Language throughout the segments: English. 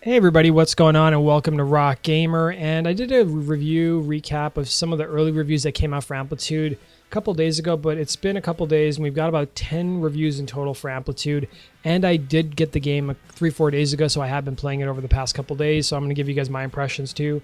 Hey everybody, what's going on, and welcome to Rock Gamer. And I did a review recap of some of the early reviews that came out for Amplitude a couple days ago, but it's been a couple days and we've got about 10 reviews in total for Amplitude. And I did get the game 3-4 days ago, so I have been playing it over the past couple days, so I'm going to give you guys my impressions too.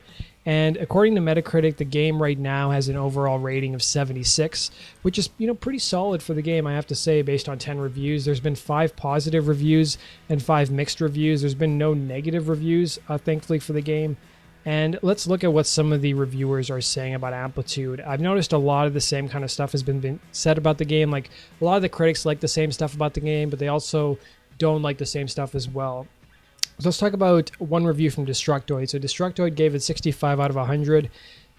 And according to Metacritic, the game right now has an overall rating of 76, which is, pretty solid for the game, I have to say, based on 10 reviews. There's been 5 positive reviews and 5 mixed reviews. There's been no negative reviews, thankfully, for the game. And let's look at what some of the reviewers are saying about Amplitude. I've noticed a lot of the same kind of stuff has been said about the game. Like, a lot of the critics like the same stuff about the game, but they also don't like the same stuff as well. So let's talk about one review from Destructoid. So Destructoid gave it 65 out of 100.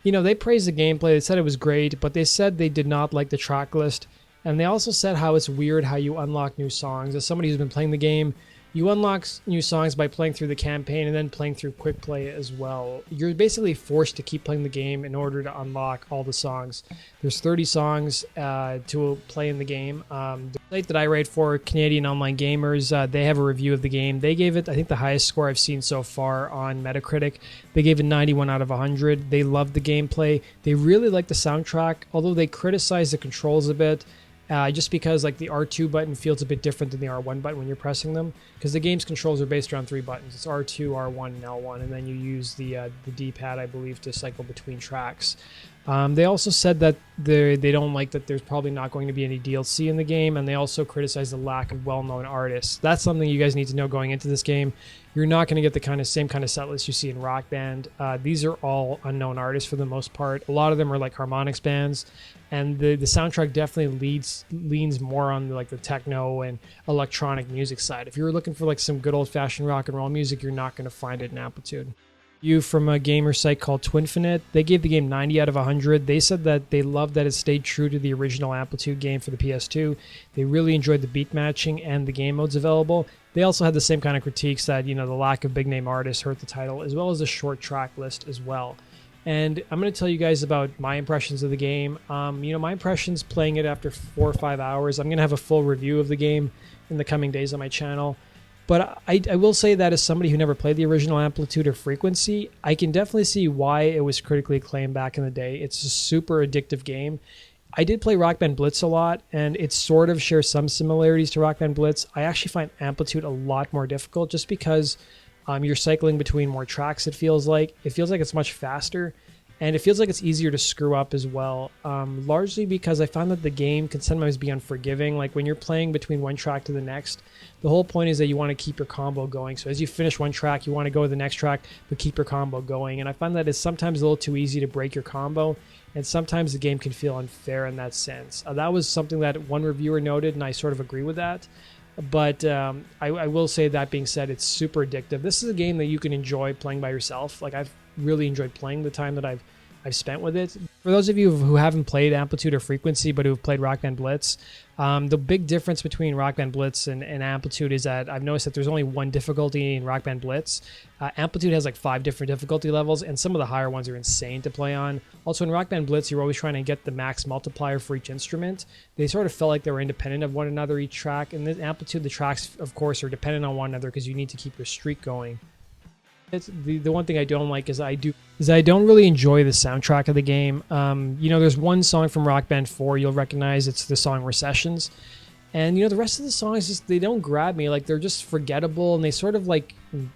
They praised the gameplay. They said it was great, but they said they did not like the track list. And they also said how it's weird how you unlock new songs. As somebody who's been playing the game, you unlock new songs by playing through the campaign and then playing through quick play as well. You're basically forced to keep playing the game in order to unlock all the songs. There's 30 songs to play in the game. The site that I write for, Canadian Online Gamers, they have a review of the game. They gave it, I think, the highest score I've seen so far on Metacritic. They gave it 91 out of 100. They loved the gameplay. They really liked the soundtrack, although they criticized the controls a bit. Just because the R2 button feels a bit different than the R1 button when you're pressing them, because the game's controls are based around 3 buttons. It's R2, R1, and L1, and then you use the D-pad, I believe, to cycle between tracks. They also said that they don't like that there's probably not going to be any DLC in the game, and they also criticize the lack of well-known artists. That's something you guys need to know going into this game. You're not going to get the same kind of set list you see in Rock Band. These are all unknown artists for the most part. A lot of them are like Harmonix bands, and the soundtrack definitely leans more on the techno and electronic music side. If you're looking for some good old-fashioned rock and roll music, you're not going to find it in Amplitude. You from a gamer site called Twinfinite, they gave the game 90 out of 100. They said that they loved that it stayed true to the original Amplitude game for the PS2. They really enjoyed the beat matching and the game modes available. They also had the same kind of critiques that, the lack of big name artists hurt the title, as well as the short track list as well. And I'm going to tell you guys about my impressions of the game. My impressions playing it after 4 or 5 hours. I'm going to have a full review of the game in the coming days on my channel. But I will say that as somebody who never played the original Amplitude or Frequency, I can definitely see why it was critically acclaimed back in the day. It's a super addictive game. I did play Rock Band Blitz a lot, and it sort of shares some similarities to Rock Band Blitz. I actually find Amplitude a lot more difficult just because you're cycling between more tracks, it feels like. It feels like it's much faster, and it feels like it's easier to screw up as well, largely because I found that the game can sometimes be unforgiving. Like when you're playing between one track to the next, the whole point is that you want to keep your combo going. So as you finish one track, you want to go to the next track, but keep your combo going. And I find that it's sometimes a little too easy to break your combo, and sometimes the game can feel unfair in that sense. That was something that one reviewer noted, and I sort of agree with that. But I will say, that being said, it's super addictive. This is a game that you can enjoy playing by yourself. I've really enjoyed playing the time that I've spent with it. For those of you who haven't played Amplitude or Frequency but who've played Rock Band Blitz, the big difference between Rock Band Blitz and Amplitude is that I've noticed that there's only one difficulty in Rock Band Blitz. Amplitude has 5 different difficulty levels, and some of the higher ones are insane to play on. Also, in Rock Band Blitz, you're always trying to get the max multiplier for each instrument. They sort of felt like they were independent of one another, each track. And in Amplitude, the tracks, of course, are dependent on one another because you need to keep your streak going. It's the one thing I don't like is I don't really enjoy the soundtrack of the game. There's one song from Rock Band 4 you'll recognize. It's the song Recessions. And the rest of the songs they don't grab me. They're just forgettable, and they sort of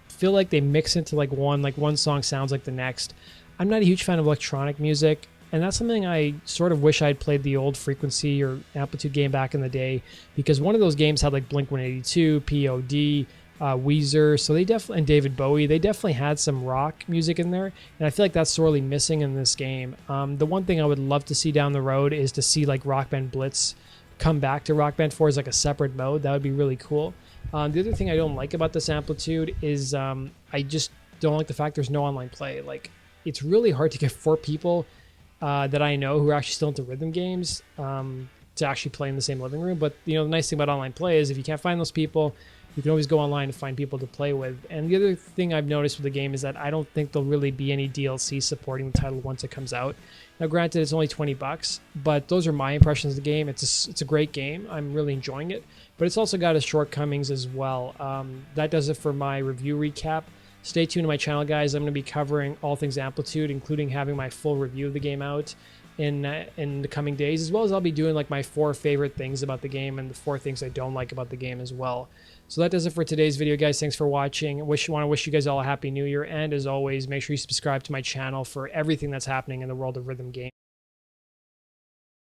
feel like they mix into one song sounds like the next. I'm not a huge fan of electronic music, and that's something I sort of wish I'd played the old Frequency or Amplitude game back in the day, because one of those games had Blink-182, POD, Weezer, so they definitely, and David Bowie, they definitely had some rock music in there, and I feel like that's sorely missing in this game. The one thing I would love to see down the road is to see Rock Band Blitz come back to Rock Band 4 as a separate mode. That would be really cool. The other thing I don't like about this Amplitude is I just don't like the fact there's no online play. It's really hard to get 4 people that I know who are actually still into rhythm games to actually play in the same living room. But the nice thing about online play is if you can't find those people, you can always go online and find people to play with. And the other thing I've noticed with the game is that I don't think there'll really be any DLC supporting the title once it comes out. Now, granted, it's only $20, but those are my impressions of the game. It's a great game. I'm really enjoying it, but it's also got its shortcomings as well. That does it for my review recap. Stay tuned to my channel, guys. I'm going to be covering all things Amplitude, including having my full review of the game out in the coming days, as well as I'll be doing like my 4 favorite things about the game and the 4 things I don't like about the game as well. So that does it for today's video, guys. Thanks for watching. I want to wish you guys all a happy new year, and as always, make sure you subscribe to my channel for everything that's happening in the world of rhythm games.